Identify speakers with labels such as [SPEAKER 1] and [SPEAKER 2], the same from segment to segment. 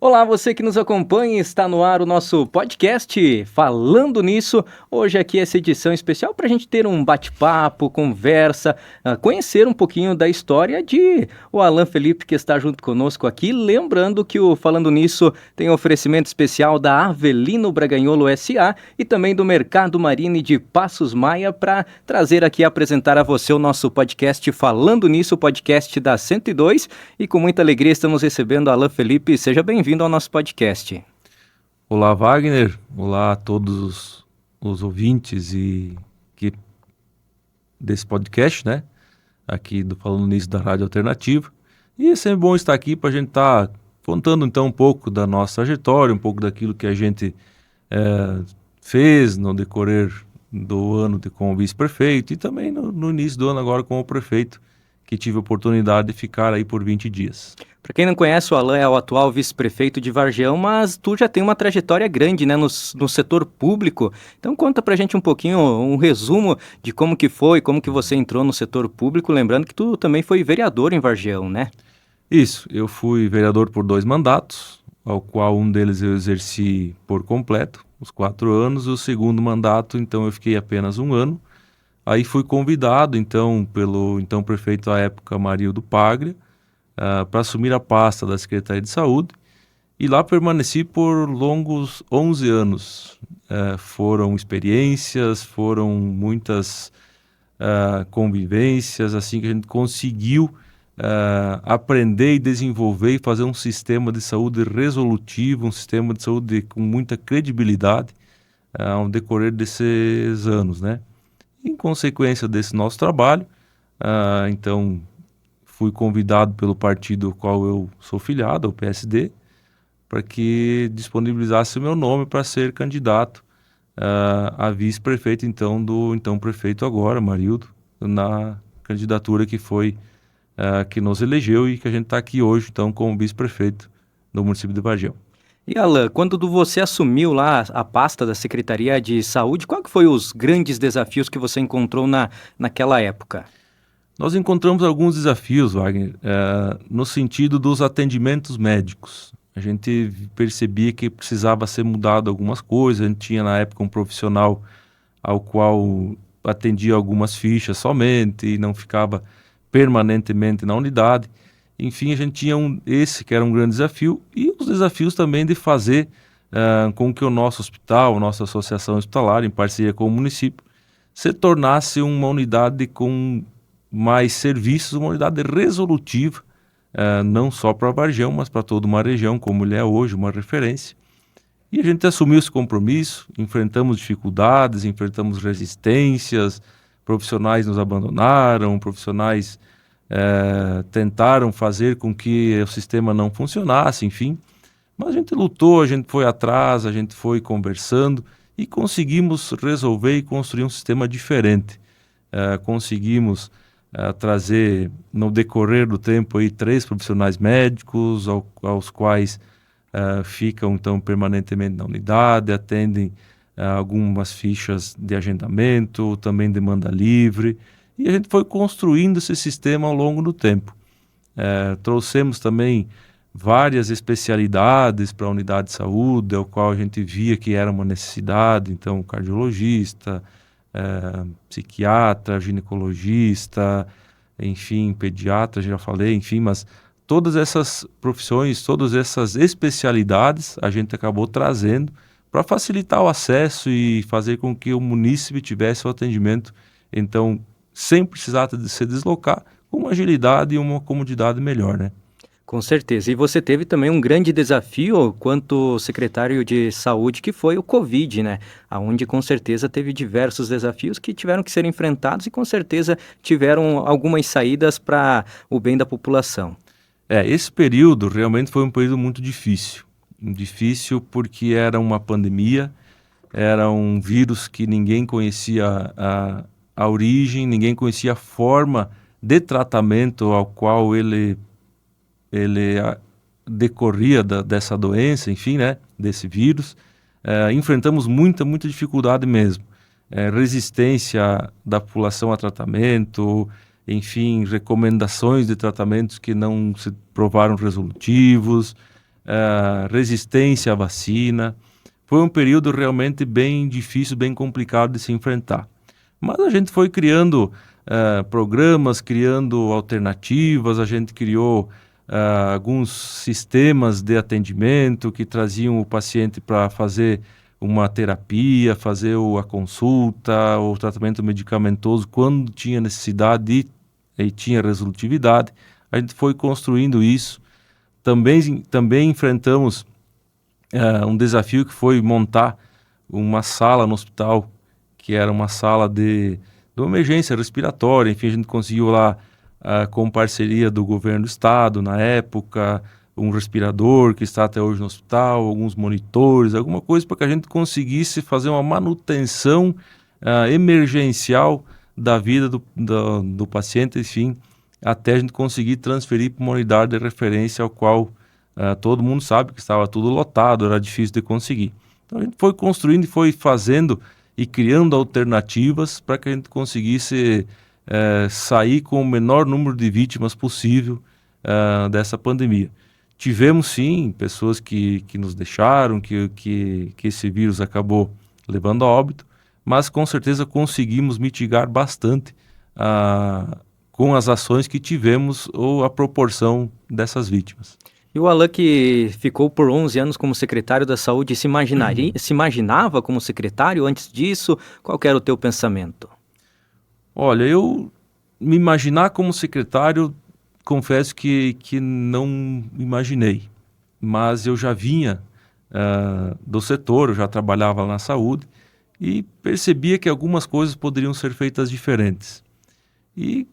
[SPEAKER 1] Olá, você que nos acompanha, está no ar o nosso podcast Falando Nisso. Hoje aqui essa edição especial para a gente ter um bate-papo, conversa, conhecer um pouquinho da história de o Alan Felipe que está junto conosco aqui. Lembrando que o Falando Nisso tem um oferecimento especial da Avelino Braganholo S.A. e também do Mercado Marine de Passos Maia para trazer aqui e apresentar a você o nosso podcast Falando Nisso, o podcast da 102. E com muita alegria estamos recebendo o Alan Felipe. Seja bem-vindo ao nosso podcast.
[SPEAKER 2] Olá, Wagner. Olá a todos os ouvintes desse podcast, né? Aqui do Falando Nisso da Rádio Alternativa. E é sempre bom estar aqui para a gente estar contando então um pouco da nossa trajetória, um pouco daquilo que a gente fez no decorrer do ano como vice-prefeito e também no início do ano agora como prefeito, que tive a oportunidade de ficar aí por 20 dias.
[SPEAKER 1] Para quem não conhece, o Alan é o atual vice-prefeito de Vargião, mas tu já tem uma trajetória grande, né, no setor público. Então conta pra gente um pouquinho, um resumo de como que foi, como que você entrou no setor público, lembrando que tu também foi vereador em Vargião, né?
[SPEAKER 2] Isso, eu fui vereador por 2 mandatos, ao qual um deles eu exerci por completo, os 4 anos, e o segundo mandato, então eu fiquei apenas 1 ano. Aí fui convidado, então, pelo então prefeito à época, Marildo Paglia, para assumir a pasta da Secretaria de Saúde, e lá permaneci por longos 11 anos. Foram experiências, foram muitas convivências, assim que a gente conseguiu aprender e desenvolver e fazer um sistema de saúde resolutivo, um sistema de saúde com muita credibilidade ao decorrer desses anos, né? Em consequência desse nosso trabalho, então fui convidado pelo partido ao qual eu sou filiado, o PSD, para que disponibilizasse o meu nome para ser candidato a vice-prefeito então do então prefeito agora, Marildo, na candidatura que foi que nos elegeu e que a gente está aqui hoje então como vice-prefeito do município de Vargião.
[SPEAKER 1] E Alan, quando você assumiu lá a pasta da Secretaria de Saúde, qual que foi os grandes desafios que você encontrou naquela época?
[SPEAKER 2] Nós encontramos alguns desafios, Wagner, no sentido dos atendimentos médicos. A gente percebia que precisava ser mudado algumas coisas, a gente tinha na época um profissional ao qual atendia algumas fichas somente e não ficava permanentemente na unidade. Enfim, a gente tinha esse que era um grande desafio e os desafios também de fazer com que o nosso hospital, a nossa associação hospitalar, em parceria com o município, se tornasse uma unidade com mais serviços, uma unidade resolutiva, não só para Vargião, mas para toda uma região, como ele é hoje, uma referência. E a gente assumiu esse compromisso, enfrentamos dificuldades, enfrentamos resistências, profissionais nos abandonaram, profissionais tentaram fazer com que o sistema não funcionasse, enfim. Mas a gente lutou, a gente foi atrás, a gente foi conversando e conseguimos resolver e construir um sistema diferente. Conseguimos trazer, no decorrer do tempo, aí, 3 profissionais médicos, aos quais ficam então permanentemente na unidade, atendem algumas fichas de agendamento, também demanda livre. E a gente foi construindo esse sistema ao longo do tempo. Trouxemos também várias especialidades para a unidade de saúde, ao qual a gente via que era uma necessidade, então cardiologista, psiquiatra, ginecologista, enfim, pediatra, já falei, enfim, mas todas essas profissões, todas essas especialidades a gente acabou trazendo para facilitar o acesso e fazer com que o munícipe tivesse o atendimento, então, sem precisar de se deslocar, com uma agilidade e uma comodidade melhor, né?
[SPEAKER 1] Com certeza. E você teve também um grande desafio quanto secretário de saúde, que foi o Covid, né? Onde com certeza teve diversos desafios que tiveram que ser enfrentados e com certeza tiveram algumas saídas para o bem da população.
[SPEAKER 2] Esse período realmente foi um período muito difícil. Difícil porque era uma pandemia, era um vírus que ninguém conhecia a origem, ninguém conhecia a forma de tratamento ao qual ele decorria dessa doença, enfim, né, desse vírus. Enfrentamos muita dificuldade mesmo. Resistência da população a tratamento, enfim, recomendações de tratamentos que não se provaram resolutivos, resistência à vacina. Foi um período realmente bem difícil, bem complicado de se enfrentar. Mas a gente foi criando programas, criando alternativas, a gente criou alguns sistemas de atendimento que traziam o paciente para fazer uma terapia, fazer a consulta, o tratamento medicamentoso quando tinha necessidade e tinha resolutividade. A gente foi construindo isso. Também enfrentamos um desafio que foi montar uma sala no hospital, que era uma sala de uma emergência respiratória. Enfim, a gente conseguiu lá, com parceria do governo do estado, na época, um respirador que está até hoje no hospital, alguns monitores, alguma coisa para que a gente conseguisse fazer uma manutenção emergencial da vida do paciente, enfim, até a gente conseguir transferir para uma unidade de referência ao qual todo mundo sabe que estava tudo lotado, era difícil de conseguir. Então a gente foi construindo e foi fazendo e criando alternativas para que a gente conseguisse sair com o menor número de vítimas possível dessa pandemia. Tivemos sim pessoas que nos deixaram, que esse vírus acabou levando a óbito, mas com certeza conseguimos mitigar bastante com as ações que tivemos ou a proporção dessas vítimas.
[SPEAKER 1] E o Alan, que ficou por 11 anos como secretário da Saúde, se imaginava como secretário antes disso? Qual que era o teu pensamento?
[SPEAKER 2] Olha, eu me imaginar como secretário, confesso que não imaginei, mas eu já vinha do setor, eu já trabalhava na saúde e percebia que algumas coisas poderiam ser feitas diferentes. E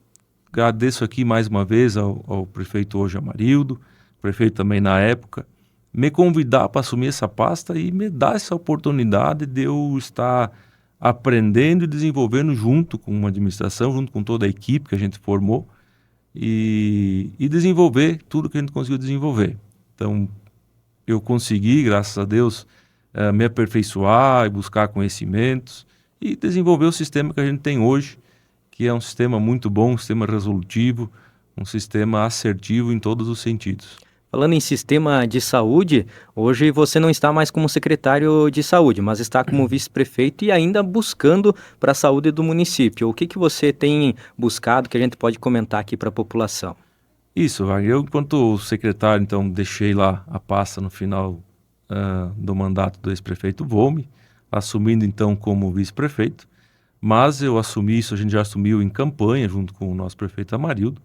[SPEAKER 2] agradeço aqui mais uma vez ao prefeito hoje, Amarildo, prefeito também na época, me convidar para assumir essa pasta e me dar essa oportunidade de eu estar aprendendo e desenvolvendo junto com uma administração, junto com toda a equipe que a gente formou e desenvolver tudo que a gente conseguiu desenvolver. Então, eu consegui, graças a Deus, me aperfeiçoar e buscar conhecimentos e desenvolver o sistema que a gente tem hoje, que é um sistema muito bom, um sistema resolutivo, um sistema assertivo em todos os sentidos.
[SPEAKER 1] Falando em sistema de saúde, hoje você não está mais como secretário de saúde, mas está como vice-prefeito e ainda buscando para a saúde do município. O que você tem buscado que a gente pode comentar aqui para a população?
[SPEAKER 2] Isso, Wagner. Eu, enquanto secretário, então, deixei lá a pasta no final do mandato do ex-prefeito Volmi, assumindo então como vice-prefeito, mas eu assumi isso, a gente já assumiu em campanha, junto com o nosso prefeito Amarildo,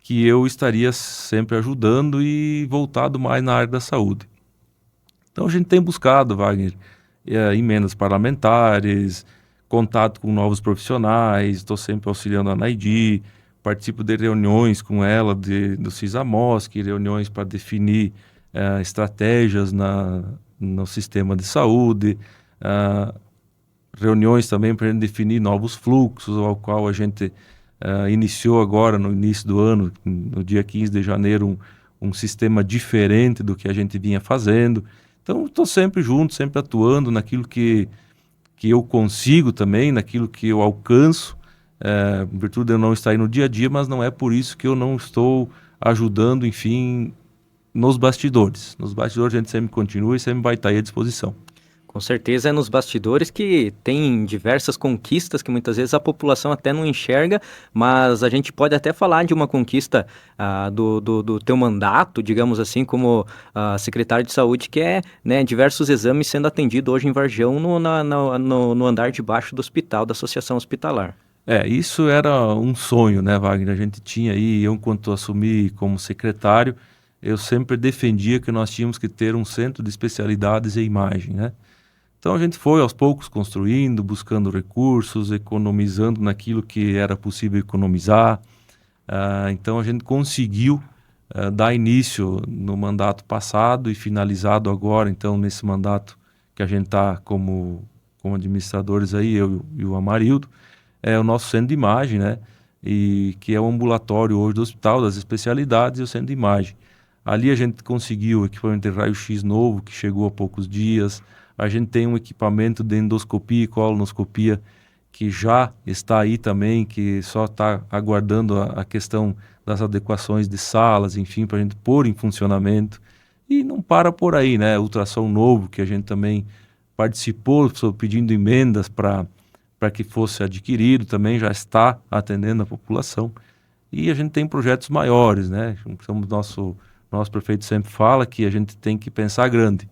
[SPEAKER 2] que eu estaria sempre ajudando e voltado mais na área da saúde. Então a gente tem buscado, Wagner, emendas parlamentares, contato com novos profissionais, estou sempre auxiliando a Naidi, participo de reuniões com ela do CISAMOSC, reuniões para definir estratégias no sistema de saúde, reuniões também para definir novos fluxos, ao qual a gente iniciou agora no início do ano, no dia 15 de janeiro, um sistema diferente do que a gente vinha fazendo. Então, estou sempre junto, sempre atuando naquilo que eu consigo também, naquilo que eu alcanço, em virtude de eu não estar aí no dia a dia, mas não é por isso que eu não estou ajudando, enfim, nos bastidores. Nos bastidores a gente sempre continua e sempre vai estar aí à disposição.
[SPEAKER 1] Com certeza é nos bastidores que tem diversas conquistas que muitas vezes a população até não enxerga, mas a gente pode até falar de uma conquista do teu mandato, digamos assim, como secretário de saúde, que é, né, diversos exames sendo atendidos hoje em Vargião no andar de baixo do hospital, da Associação Hospitalar.
[SPEAKER 2] Isso era um sonho, né, Wagner? A gente tinha aí, eu enquanto assumi como secretário, eu sempre defendia que nós tínhamos que ter um centro de especialidades em imagem, né? Então a gente foi aos poucos construindo, buscando recursos, economizando naquilo que era possível economizar. Então a gente conseguiu dar início no mandato passado e finalizado agora, então nesse mandato que a gente está como administradores aí, eu e o Amarildo, é o nosso centro de imagem, né? E que é o ambulatório hoje do hospital, das especialidades e o centro de imagem. Ali a gente conseguiu o equipamento de raio-x novo, que chegou há poucos dias. A gente tem um equipamento de endoscopia e colonoscopia que já está aí também, que só está aguardando a questão das adequações de salas, enfim, para a gente pôr em funcionamento. E não para por aí, né? Ultrassom novo, que a gente também participou, pedindo emendas para que fosse adquirido, também já está atendendo a população. E a gente tem projetos maiores, né? Nosso prefeito sempre fala que a gente tem que pensar grande.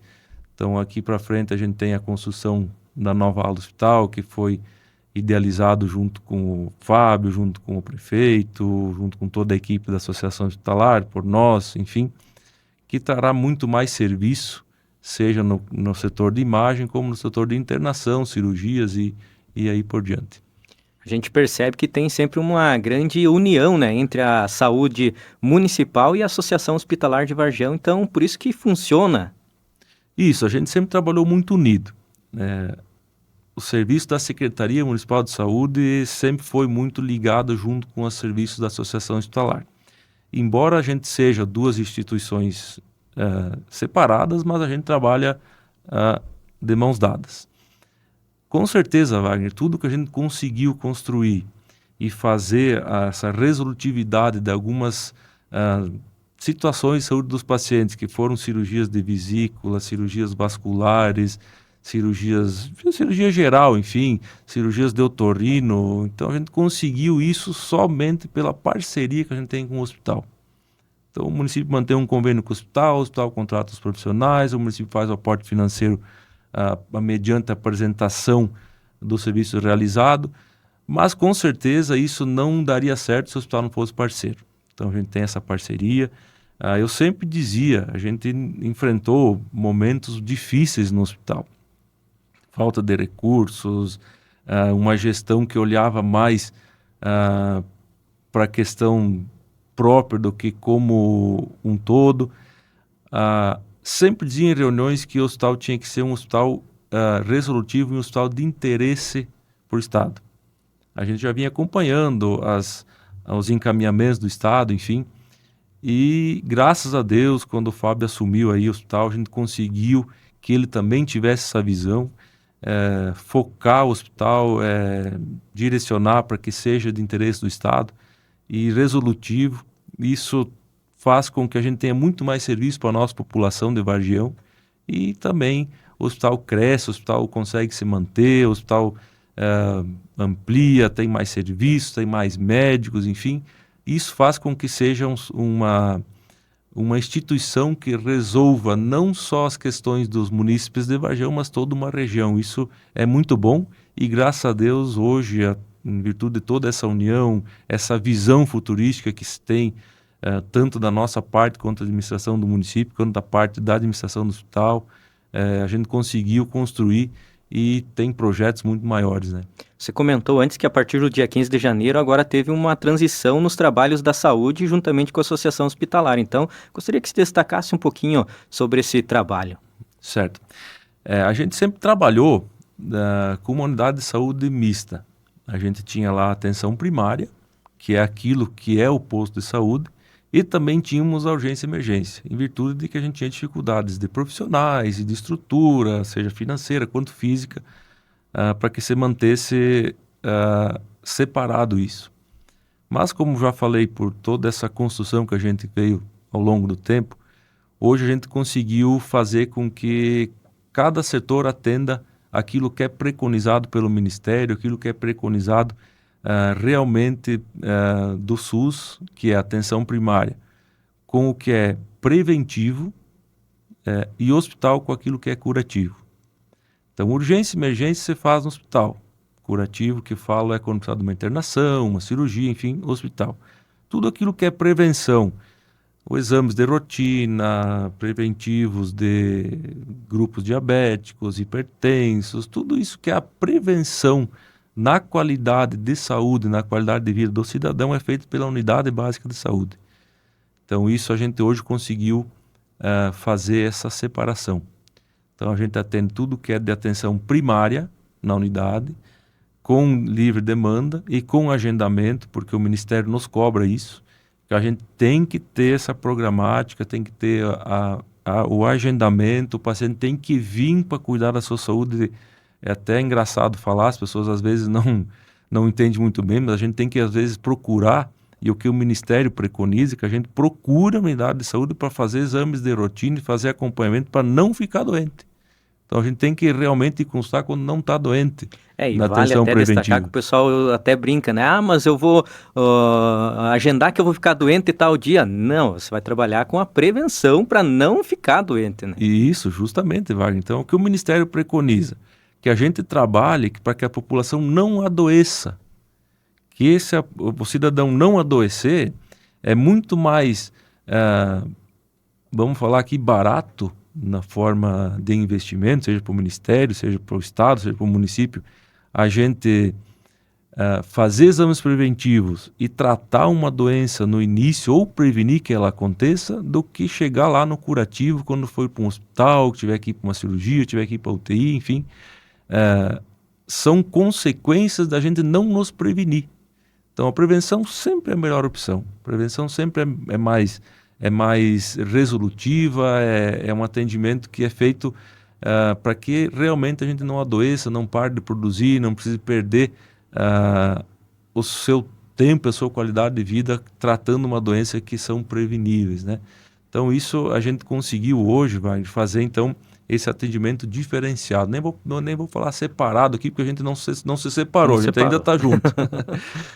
[SPEAKER 2] Então, aqui para frente, a gente tem a construção da nova ala do hospital, que foi idealizado junto com o Fábio, junto com o prefeito, junto com toda a equipe da Associação Hospitalar, por nós, enfim, que trará muito mais serviço, seja no setor de imagem, como no setor de internação, cirurgias e aí por diante.
[SPEAKER 1] A gente percebe que tem sempre uma grande união, né, entre a saúde municipal e a Associação Hospitalar de Vargião, então por isso que funciona.
[SPEAKER 2] Isso, a gente sempre trabalhou muito unido. O serviço da Secretaria Municipal de Saúde sempre foi muito ligado junto com os serviços da Associação Hospitalar. Embora a gente seja duas instituições separadas, mas a gente trabalha de mãos dadas. Com certeza, Wagner, tudo que a gente conseguiu construir e fazer essa resolutividade de algumas situações de saúde dos pacientes, que foram cirurgias de vesícula, cirurgias vasculares, cirurgia geral, enfim, cirurgias de otorrino. Então a gente conseguiu isso somente pela parceria que a gente tem com o hospital. Então o município mantém um convênio com o hospital contrata os profissionais, o município faz o aporte financeiro mediante a apresentação do serviço realizado, mas com certeza isso não daria certo se o hospital não fosse parceiro. Então a gente tem essa parceria. Eu sempre dizia, a gente enfrentou momentos difíceis no hospital. Falta de recursos, uma gestão que olhava mais para a questão própria do que como um todo. Sempre dizia em reuniões que o hospital tinha que ser um hospital resolutivo e um hospital de interesse para o Estado. A gente já vinha acompanhando os encaminhamentos do Estado, enfim, e graças a Deus, quando o Fábio assumiu aí o hospital, a gente conseguiu que ele também tivesse essa visão, focar o hospital, direcionar para que seja de interesse do Estado e resolutivo. Isso faz com que a gente tenha muito mais serviço para a nossa população de Vargião e também o hospital cresce, o hospital consegue se manter, o hospital amplia, tem mais serviços, tem mais médicos, enfim. Isso faz com que seja uma instituição que resolva não só as questões dos munícipes de Vargião, mas toda uma região. Isso é muito bom e graças a Deus hoje, em virtude de toda essa união, essa visão futurística que se tem, tanto da nossa parte quanto da administração do município, quanto da parte da administração do hospital, a gente conseguiu construir e tem projetos muito maiores, né?
[SPEAKER 1] Você comentou antes que a partir do dia 15 de janeiro agora teve uma transição nos trabalhos da saúde juntamente com a Associação Hospitalar. Então, gostaria que se destacasse um pouquinho sobre esse trabalho.
[SPEAKER 2] Certo. A gente sempre trabalhou com uma unidade de saúde mista. A gente tinha lá a atenção primária, que é aquilo que é o posto de saúde, e também tínhamos a urgência e emergência, em virtude de que a gente tinha dificuldades de profissionais e de estrutura, seja financeira quanto física, para que se mantesse separado isso. Mas, como já falei, por toda essa construção que a gente veio ao longo do tempo, hoje a gente conseguiu fazer com que cada setor atenda aquilo que é preconizado pelo Ministério, aquilo que é preconizado realmente do SUS, que é a atenção primária, com o que é preventivo e hospital com aquilo que é curativo. Então, urgência e emergência você faz no hospital. Curativo, que falo, é quando precisa de uma internação, uma cirurgia, enfim, hospital. Tudo aquilo que é prevenção, os exames de rotina, preventivos de grupos diabéticos, hipertensos, tudo isso que é a prevenção na qualidade de saúde, na qualidade de vida do cidadão é feito pela Unidade Básica de Saúde. Então isso a gente hoje conseguiu fazer essa separação. Então a gente atende tudo que é de atenção primária na unidade, com livre demanda e com agendamento, porque o Ministério nos cobra isso, que a gente tem que ter essa programática, tem que ter o agendamento, o paciente tem que vir para cuidar da sua saúde. É até engraçado falar, as pessoas às vezes não entendem muito bem, mas a gente tem que às vezes procurar E o que o Ministério preconiza é que a gente procure a unidade de saúde para fazer exames de rotina e fazer acompanhamento para não ficar doente. Então a gente tem que realmente constar quando não está doente
[SPEAKER 1] E
[SPEAKER 2] na
[SPEAKER 1] vale
[SPEAKER 2] atenção
[SPEAKER 1] até destacar
[SPEAKER 2] preventiva.
[SPEAKER 1] que o pessoal até brinca, né? Ah, mas eu vou agendar que eu vou ficar doente tal dia. Não, você vai trabalhar com a prevenção para não ficar doente, né?
[SPEAKER 2] E isso, justamente, Wagner. Então, o que o Ministério preconiza? Que a gente trabalhe para que a população não adoeça. Que o cidadão não adoecer é muito mais, vamos falar aqui, barato na forma de investimento, seja para o Ministério, seja para o Estado, seja para o município, a gente fazer exames preventivos e tratar uma doença no início ou prevenir que ela aconteça, do que chegar lá no curativo quando for para um hospital, tiver que ir para uma cirurgia, tiver que ir para UTI, enfim. São consequências da gente não nos prevenir. Então a prevenção sempre é a melhor opção. A prevenção sempre é mais resolutiva, é um atendimento que é feito para que realmente a gente não adoeça, não pare de produzir, não precise perder o seu tempo, a sua qualidade de vida tratando uma doença que são preveníveis, né? Então isso a gente conseguiu hoje, vai fazer então esse atendimento diferenciado. Nem vou falar separado aqui, porque a gente não se separou, a gente ainda está junto.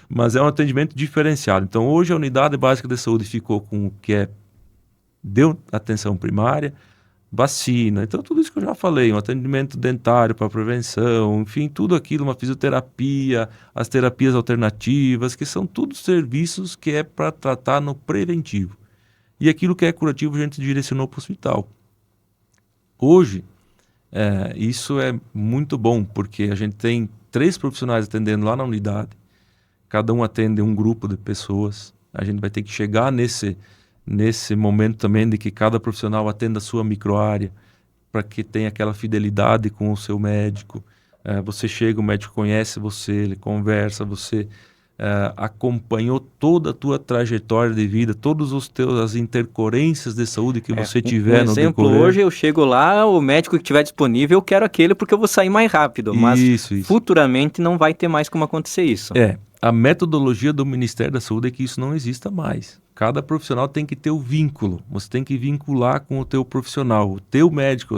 [SPEAKER 2] Mas é um atendimento diferenciado. Então hoje a unidade básica de saúde ficou com o que deu atenção primária, vacina, então tudo isso que eu já falei, um atendimento dentário para prevenção, enfim, tudo aquilo, uma fisioterapia, as terapias alternativas, que são todos serviços que é para tratar no preventivo. E aquilo que é curativo a gente direcionou para o hospital. Hoje, isso é muito bom, porque a gente tem 3 profissionais atendendo lá na unidade, cada um atende um grupo de pessoas, a gente vai ter que chegar nesse momento também de que cada profissional atenda a sua microárea, para que tenha aquela fidelidade com o seu médico. Você chega, o médico conhece você, ele conversa, você acompanhou toda a tua trajetória de vida, todas as intercorrências de saúde que você tiver no
[SPEAKER 1] exemplo,
[SPEAKER 2] decorrer.
[SPEAKER 1] Hoje eu chego lá, o médico que estiver disponível, eu quero aquele porque eu vou sair mais rápido, mas futuramente não vai ter mais como acontecer isso.
[SPEAKER 2] A metodologia do Ministério da Saúde é que isso não exista mais. Cada profissional tem que ter o vínculo. Você tem que vincular com o teu profissional, o teu médico.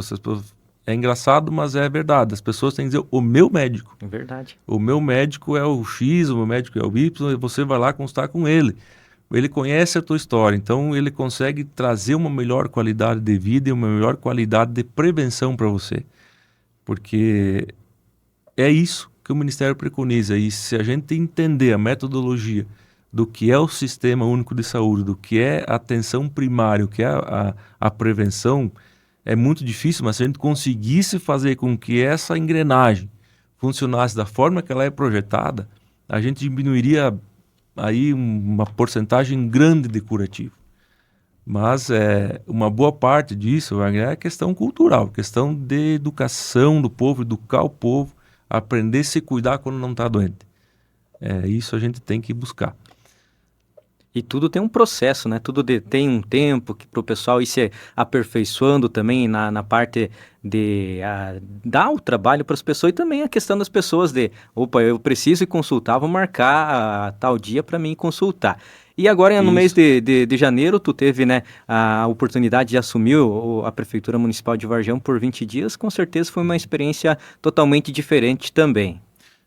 [SPEAKER 2] É engraçado, mas é verdade. As pessoas têm que dizer o meu médico.
[SPEAKER 1] É verdade.
[SPEAKER 2] O meu médico é o X, o meu médico é o Y, e você vai lá constar com ele. Ele conhece a tua história, então ele consegue trazer uma melhor qualidade de vida e uma melhor qualidade de prevenção para você. Porque é isso que o Ministério preconiza. E se a gente entender a metodologia do que é o Sistema Único de Saúde, do que é a atenção primária, o que é a prevenção, é muito difícil, mas se a gente conseguisse fazer com que essa engrenagem funcionasse da forma que ela é projetada, a gente diminuiria aí uma porcentagem grande de curativo. Mas uma boa parte disso é a questão cultural, questão de educação do povo, educar o povo, aprender a se cuidar quando não está doente. Isso a gente tem que buscar.
[SPEAKER 1] E tudo tem um processo, né? Tudo tem um tempo para o pessoal ir se aperfeiçoando também na parte de dar o trabalho para as pessoas, e também a questão das pessoas eu preciso ir consultar, vou marcar tal dia para mim consultar. E agora, no mês de janeiro, tu teve, né, a oportunidade de assumir a Prefeitura Municipal de Vargião por 20 dias. Com certeza foi uma experiência totalmente diferente também.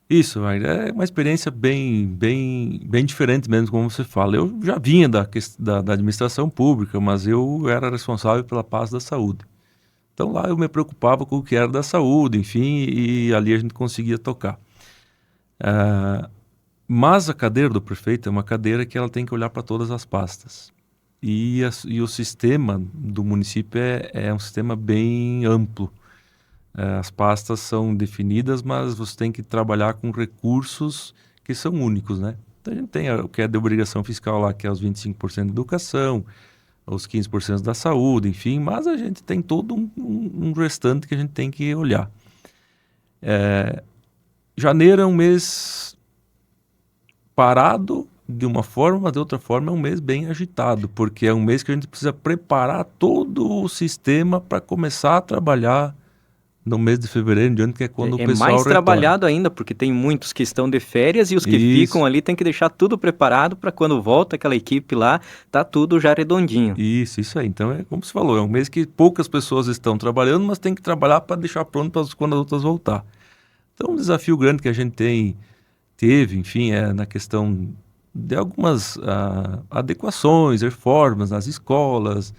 [SPEAKER 2] Isso, é uma experiência bem diferente mesmo, como você fala. Eu já vinha da administração pública, mas eu era responsável pela pasta da saúde. Então lá eu me preocupava com o que era da saúde, enfim, e ali a gente conseguia tocar. Mas a cadeira do prefeito é uma cadeira que ela tem que olhar para todas as pastas. E o sistema do município é um sistema bem amplo. As pastas são definidas, mas você tem que trabalhar com recursos que são únicos, né? Então a gente tem o que é de obrigação fiscal lá, que é os 25% de educação, os 15% da saúde, enfim, mas a gente tem todo um restante que a gente tem que olhar. Janeiro é um mês parado de uma forma, mas de outra forma é um mês bem agitado, porque é um mês que a gente precisa preparar todo o sistema para começar a trabalhar no mês de fevereiro, diante que é quando o
[SPEAKER 1] É
[SPEAKER 2] pessoal
[SPEAKER 1] mais
[SPEAKER 2] retorna.
[SPEAKER 1] trabalhado ainda, porque tem muitos que estão de férias e os que
[SPEAKER 2] Isso.
[SPEAKER 1] ficam ali tem que deixar tudo preparado para quando volta aquela equipe lá, tá tudo já redondinho.
[SPEAKER 2] Isso aí. Então é como você falou, é um mês que poucas pessoas estão trabalhando, mas tem que trabalhar para deixar pronto quando as outras voltar. Então um desafio grande que a gente teve, enfim, é na questão de algumas adequações, reformas nas escolas,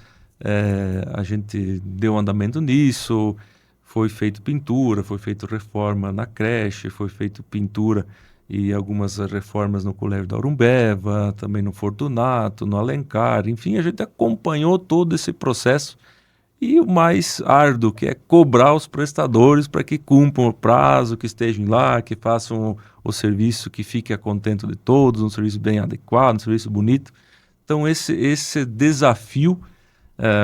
[SPEAKER 2] a gente deu andamento nisso, foi feito pintura, foi feito reforma na creche, foi feito pintura e algumas reformas no Colégio da Urumbeva, também no Fortunato, no Alencar, enfim, a gente acompanhou todo esse processo e o mais árduo, que é cobrar os prestadores para que cumpram o prazo, que estejam lá, que façam o serviço que fique a contento de todos, um serviço bem adequado, um serviço bonito. Então esse desafio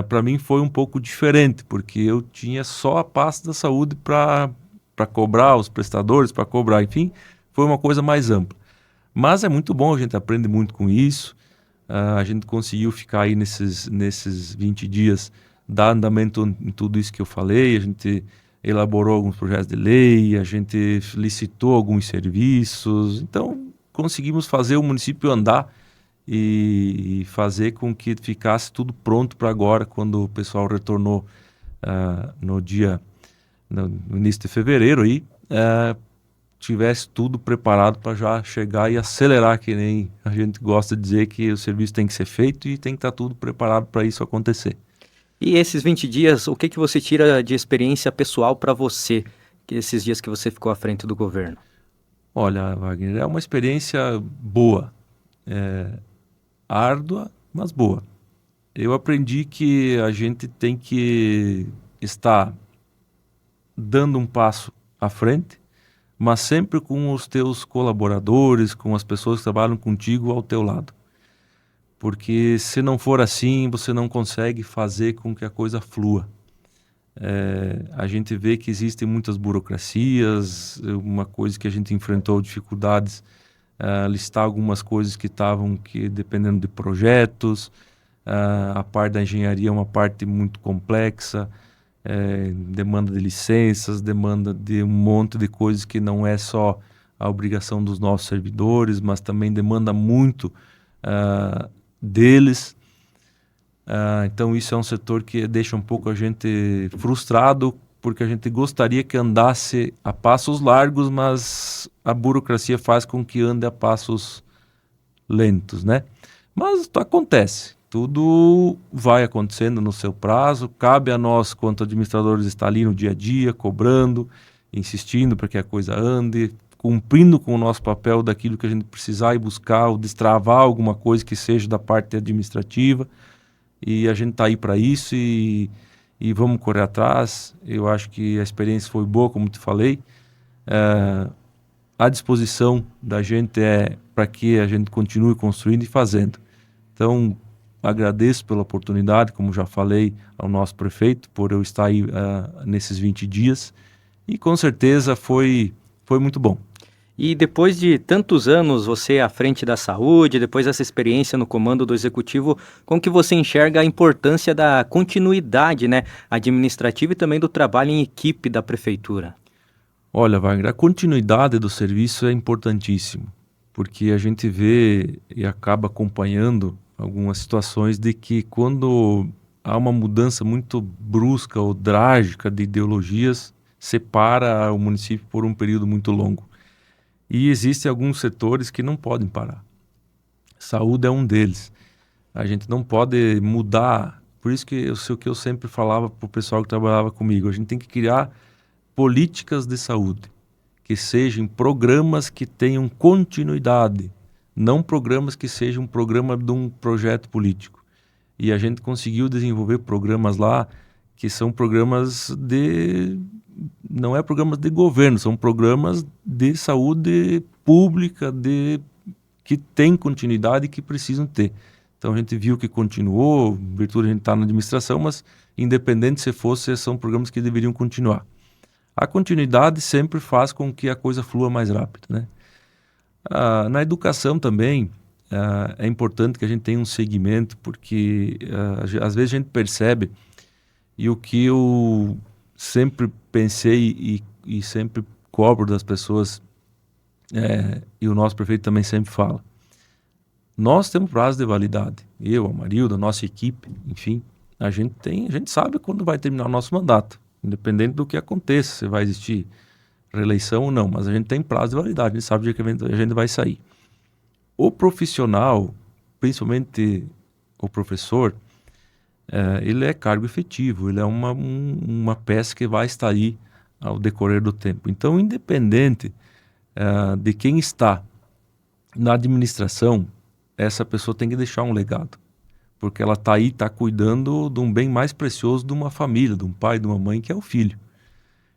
[SPEAKER 2] para mim foi um pouco diferente, porque eu tinha só a pasta da saúde para cobrar os prestadores, para cobrar, enfim, foi uma coisa mais ampla. Mas é muito bom, a gente aprende muito com isso. A gente conseguiu ficar aí nesses 20 dias, dar andamento em tudo isso que eu falei. A gente elaborou alguns projetos de lei, a gente licitou alguns serviços. Então, conseguimos fazer o município andar e fazer com que ficasse tudo pronto para agora, quando o pessoal retornou no início de fevereiro aí, tivesse tudo preparado para já chegar e acelerar, que nem a gente gosta de dizer, que o serviço tem que ser feito e tem que estar tudo preparado para isso acontecer.
[SPEAKER 1] E esses 20 dias, o que você tira de experiência pessoal para você, esses dias que você ficou à frente do governo?
[SPEAKER 2] Olha, Wagner, é uma experiência boa, árdua, mas boa. Eu aprendi que a gente tem que estar dando um passo à frente, mas sempre com os teus colaboradores, com as pessoas que trabalham contigo ao teu lado. Porque se não for assim, você não consegue fazer com que a coisa flua. A gente vê que existem muitas burocracias, uma coisa que a gente enfrentou dificuldades, listar algumas coisas que estavam dependendo de projetos, a parte da engenharia é uma parte muito complexa, demanda de licenças, demanda de um monte de coisas que não é só a obrigação dos nossos servidores, mas também demanda muito deles. Então isso é um setor que deixa um pouco a gente frustrado, porque a gente gostaria que andasse a passos largos, mas a burocracia faz com que ande a passos lentos, né? Mas acontece, tudo vai acontecendo no seu prazo, cabe a nós, quanto administradores, estar ali no dia a dia, cobrando, insistindo para que a coisa ande, cumprindo com o nosso papel daquilo que a gente precisar e buscar, ou destravar alguma coisa que seja da parte administrativa, e a gente está aí para isso e vamos correr atrás. Eu acho que a experiência foi boa, como te falei. A disposição da gente é para que a gente continue construindo e fazendo. Então, agradeço pela oportunidade, como já falei ao nosso prefeito, por eu estar aí nesses 20 dias, e com certeza foi muito bom.
[SPEAKER 1] E depois de tantos anos você à frente da saúde, depois dessa experiência no comando do executivo, como que você enxerga a importância da continuidade, né, administrativa e também do trabalho em equipe da prefeitura?
[SPEAKER 2] Olha, Wagner, a continuidade do serviço é importantíssimo, porque a gente vê e acaba acompanhando algumas situações de que quando há uma mudança muito brusca ou drástica de ideologias, separa o município por um período muito longo. E existem alguns setores que não podem parar. Saúde é um deles. A gente não pode mudar. Por isso que eu sempre falava para o pessoal que trabalhava comigo, a gente tem que criar políticas de saúde, que sejam programas que tenham continuidade, não programas que sejam um programa de um projeto político. E a gente conseguiu desenvolver programas lá que são programas não é programas de governo, são programas de saúde pública, que tem continuidade e que precisam ter. Então a gente viu que continuou, em virtude a gente está na administração, mas independente se fosse, são programas que deveriam continuar. A continuidade sempre faz com que a coisa flua mais rápido, né? Na educação também, é importante que a gente tenha um segmento, porque às vezes a gente percebe, e o que eu sempre pensei e sempre cobro das pessoas, e o nosso prefeito também sempre fala, nós temos prazo de validade. Eu, a Marilda, a nossa equipe, enfim, a gente sabe quando vai terminar o nosso mandato, independente do que aconteça, se vai existir reeleição ou não, mas a gente tem prazo de validade, a gente sabe de que a gente vai sair. O profissional, principalmente o professor, ele é cargo efetivo, ele é uma peça que vai estar aí ao decorrer do tempo. Então, independente de quem está na administração, essa pessoa tem que deixar um legado, porque ela está aí, está cuidando de um bem mais precioso de uma família, de um pai, de uma mãe, que é o filho.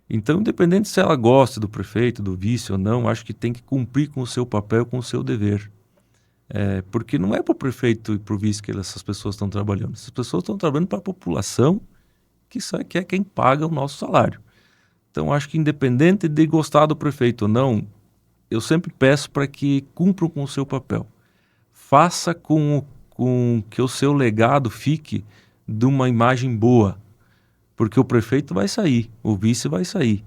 [SPEAKER 2] Então, independente se ela gosta do prefeito, do vice ou não, acho que tem que cumprir com o seu papel, com o seu dever. Porque não é para o prefeito e para o vice que essas pessoas estão trabalhando. Essas pessoas estão trabalhando para a população, que é quem paga o nosso salário. Então, acho que independente de gostar do prefeito ou não, eu sempre peço para que cumpram com o seu papel. Faça com que o seu legado fique de uma imagem boa. Porque o prefeito vai sair, o vice vai sair,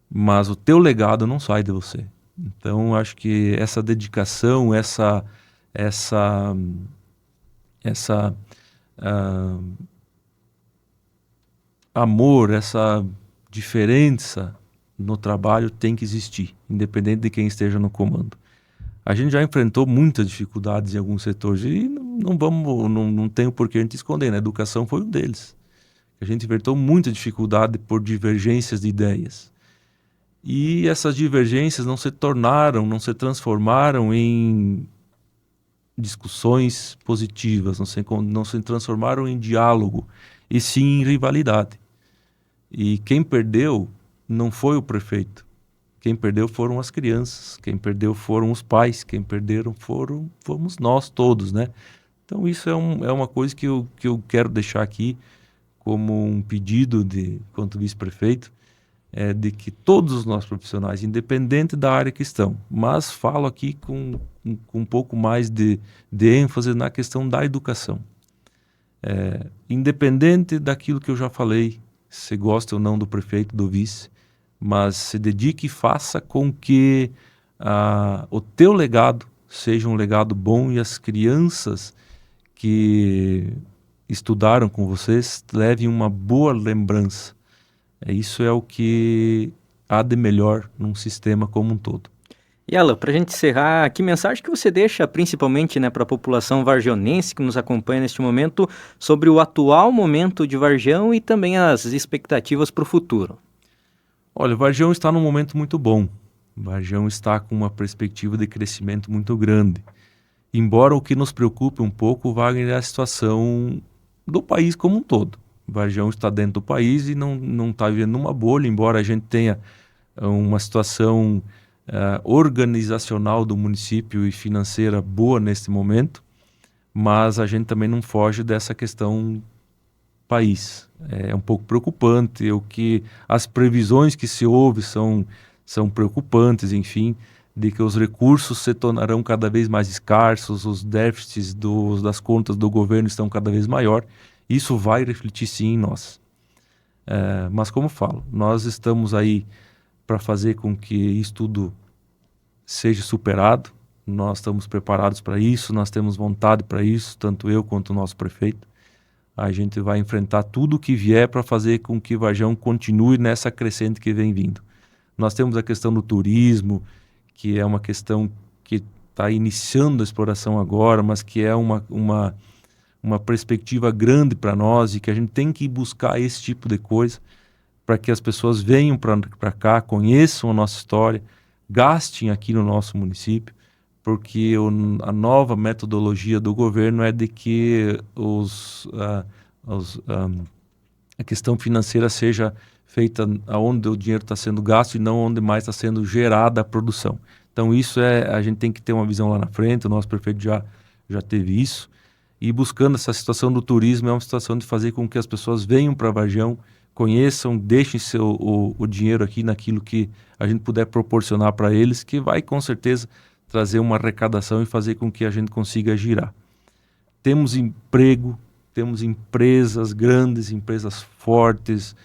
[SPEAKER 2] mas o teu legado não sai de você. Então, acho que essa dedicação, amor, essa diferença no trabalho tem que existir, independente de quem esteja no comando. A gente já enfrentou muitas dificuldades em alguns setores e não tem o porquê a gente esconder, né? A educação foi um deles. A gente enfrentou muita dificuldade por divergências de ideias. E essas divergências não se transformaram em discussões positivas, não se transformaram em diálogo, e sim em rivalidade. E quem perdeu não foi o prefeito. Quem perdeu foram as crianças, quem perdeu foram os pais, quem perderam fomos nós todos, né? Então isso é uma coisa que eu quero deixar aqui como um pedido quanto vice-prefeito, de que todos os nossos profissionais, independente da área que estão, mas falo aqui com um pouco mais de ênfase na questão da educação. Independente daquilo que eu já falei, se gosta ou não do prefeito, do vice, mas se dedique e faça com que o teu legado seja um legado bom e as crianças que estudaram com vocês levem uma boa lembrança. Isso é o que há de melhor num sistema como um todo.
[SPEAKER 1] E Alan, para a gente encerrar, que mensagem que você deixa principalmente, né, para a população vargionense que nos acompanha neste momento sobre o atual momento de Vargião e também as expectativas para o futuro?
[SPEAKER 2] Olha, Vargião está num momento muito bom. Vargião está com uma perspectiva de crescimento muito grande. Embora o que nos preocupe um pouco, Wagner, é a situação do país como um todo. Vargião está dentro do país e não está vivendo numa bolha, embora a gente tenha uma situação organizacional do município e financeira boa neste momento, mas a gente também não foge dessa questão país. É um pouco preocupante, as previsões que se ouve são preocupantes, enfim, de que os recursos se tornarão cada vez mais escassos, os déficits das contas do governo estão cada vez maior. Isso vai refletir sim em nós. Mas como falo, nós estamos aí para fazer com que isso tudo seja superado. Nós estamos preparados para isso, nós temos vontade para isso, tanto eu quanto o nosso prefeito. A gente vai enfrentar tudo o que vier para fazer com que Vargião continue nessa crescente que vem vindo. Nós temos a questão do turismo, que é uma questão que está iniciando a exploração agora, mas que é uma perspectiva grande para nós e que a gente tem que buscar esse tipo de coisa para que as pessoas venham para cá, conheçam a nossa história, gastem aqui no nosso município, porque a nova metodologia do governo é de que a questão financeira seja feita onde o dinheiro está sendo gasto e não onde mais está sendo gerada a produção. Então a gente tem que ter uma visão lá na frente, o nosso prefeito já teve isso, e buscando essa situação do turismo é uma situação de fazer com que as pessoas venham para Vargião, conheçam, deixem o dinheiro aqui naquilo que a gente puder proporcionar para eles, que vai com certeza trazer uma arrecadação e fazer com que a gente consiga girar. Temos emprego, temos empresas grandes, empresas fortes,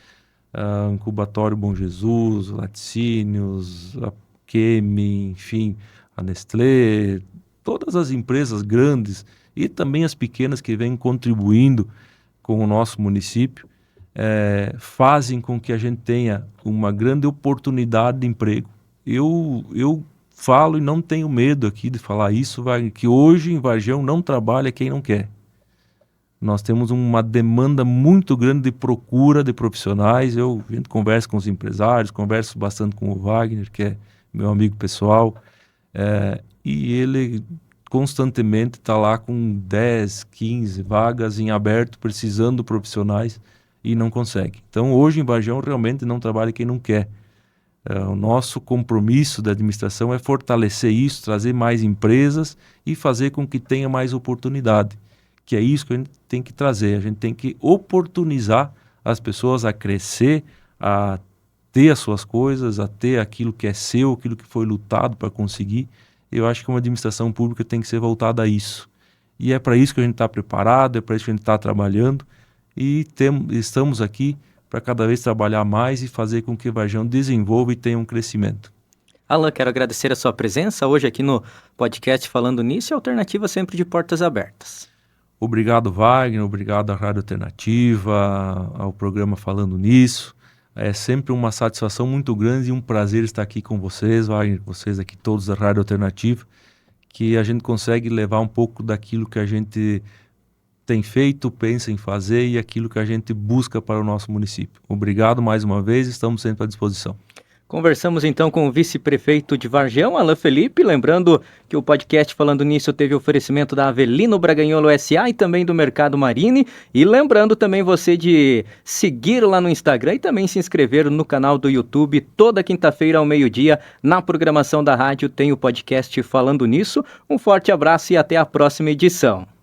[SPEAKER 2] Incubatório Bom Jesus, Laticínios, a Queme, enfim, a Nestlé, todas as empresas grandes e também as pequenas que vêm contribuindo com o nosso município, fazem com que a gente tenha uma grande oportunidade de emprego. Eu falo e não tenho medo aqui de falar isso, que hoje em Vargião não trabalha quem não quer. Nós temos uma demanda muito grande de procura de profissionais. A gente conversa com os empresários, converso bastante com o Wagner, que é meu amigo pessoal, e ele constantemente está lá com 10, 15 vagas em aberto, precisando de profissionais e não consegue. Então, hoje em Vargião realmente não trabalha quem não quer. O nosso compromisso da administração é fortalecer isso, trazer mais empresas e fazer com que tenha mais oportunidade. Que é isso que a gente tem que trazer, a gente tem que oportunizar as pessoas a crescer, a ter as suas coisas, a ter aquilo que é seu, aquilo que foi lutado para conseguir. Eu acho que uma administração pública tem que ser voltada a isso. E é para isso que a gente está preparado, é para isso que a gente está trabalhando e estamos aqui para cada vez trabalhar mais e fazer com que Vargião desenvolva e tenha um crescimento.
[SPEAKER 1] Alan, quero agradecer a sua presença hoje aqui no podcast Falando Nisso e Alternativa sempre de portas abertas.
[SPEAKER 2] Obrigado, Wagner, obrigado à Rádio Alternativa, ao programa Falando Nisso. É sempre uma satisfação muito grande e um prazer estar aqui com vocês, Wagner, vocês aqui todos da Rádio Alternativa, que a gente consegue levar um pouco daquilo que a gente tem feito, pensa em fazer e aquilo que a gente busca para o nosso município. Obrigado mais uma vez, estamos sempre à disposição.
[SPEAKER 1] Conversamos então com o vice-prefeito de Vargião, Alan Felipe, lembrando que o podcast Falando Nisso teve oferecimento da Avelino Braganholo S.A. e também do Mercado Marini, e lembrando também você de seguir lá no Instagram e também se inscrever no canal do YouTube. Toda quinta-feira ao meio-dia, na programação da rádio, tem o podcast Falando Nisso. Um forte abraço e até a próxima edição.